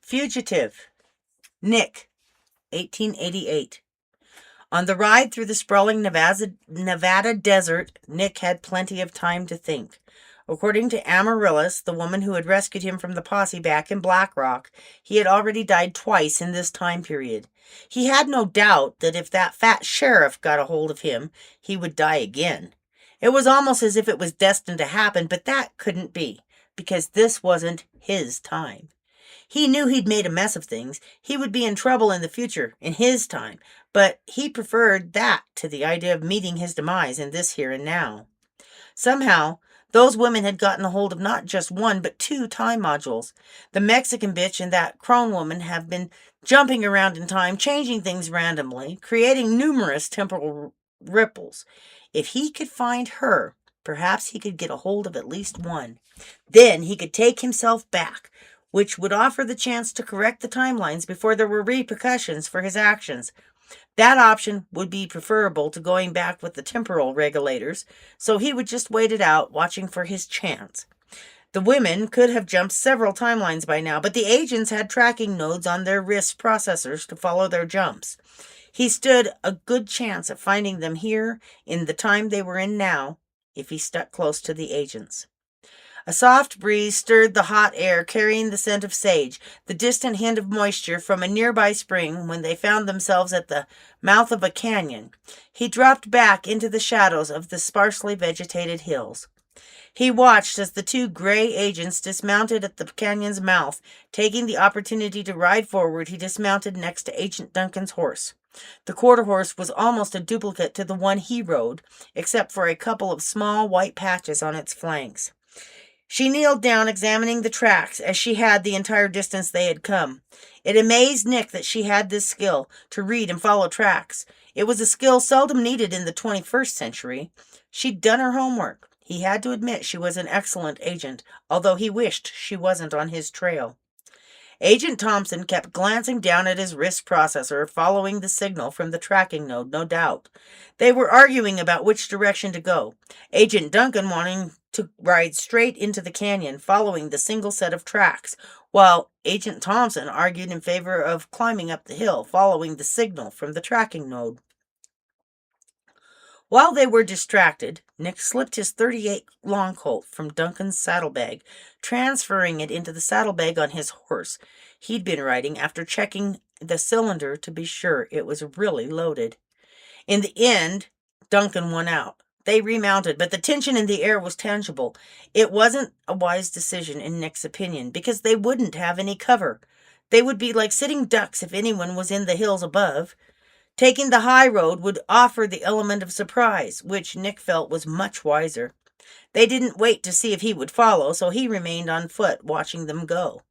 Fugitive, Nick, 1888. On the ride through the sprawling Nevada desert, Nick had plenty of time to think. According to Amaryllis, the woman who had rescued him from the posse back in Black Rock, he had already died twice in this time period. He had no doubt that if that fat sheriff got a hold of him, he would die again. It was almost as if it was destined to happen, but that couldn't be, because this wasn't his time. He knew he'd made a mess of things. He would be in trouble in the future, in his time, but he preferred that to the idea of meeting his demise in this here and now. Somehow, those women had gotten a hold of not just one, but two time modules. The Mexican bitch and that crone woman have been jumping around in time, changing things randomly, creating numerous temporal ripples. If he could find her, perhaps he could get a hold of at least one. Then he could take himself back, which would offer the chance to correct the timelines before there were repercussions for his actions. That option would be preferable to going back with the temporal regulators, so he would just wait it out, watching for his chance. The women could have jumped several timelines by now, but the agents had tracking nodes on their wrist processors to follow their jumps. He stood a good chance of finding them here in the time they were in now, if he stuck close to the agents. A soft breeze stirred the hot air, carrying the scent of sage, the distant hint of moisture from a nearby spring when they found themselves at the mouth of a canyon. He dropped back into the shadows of the sparsely vegetated hills. He watched as the two gray agents dismounted at the canyon's mouth. Taking the opportunity to ride forward, he dismounted next to Agent Duncan's horse. The quarter horse was almost a duplicate to the one he rode, except for a couple of small white patches on its flanks. She kneeled down, examining the tracks, as she had the entire distance they had come. It amazed Nick that she had this skill, to read and follow tracks. It was a skill seldom needed in the 21st century. She'd done her homework. He had to admit she was an excellent agent, although he wished she wasn't on his trail. Agent Thompson kept glancing down at his wrist processor, following the signal from the tracking node, no doubt. They were arguing about which direction to go. Agent Duncan wanting to ride straight into the canyon, following the single set of tracks, while Agent Thompson argued in favor of climbing up the hill, following the signal from the tracking node. While they were distracted, Nick slipped his .38 long Colt from Duncan's saddlebag, transferring it into the saddlebag on his horse he'd been riding after checking the cylinder to be sure it was really loaded. In the end, Duncan won out. They remounted, but the tension in the air was tangible. It wasn't a wise decision, in Nick's opinion, because they wouldn't have any cover. They would be like sitting ducks if anyone was in the hills above. Taking the high road would offer the element of surprise, which Nick felt was much wiser. They didn't wait to see if he would follow, so he remained on foot, watching them go.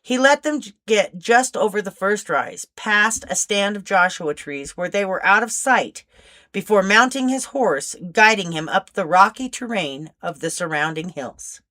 He let them get just over the first rise, past a stand of Joshua trees where they were out of sight, before mounting his horse, guiding him up the rocky terrain of the surrounding hills.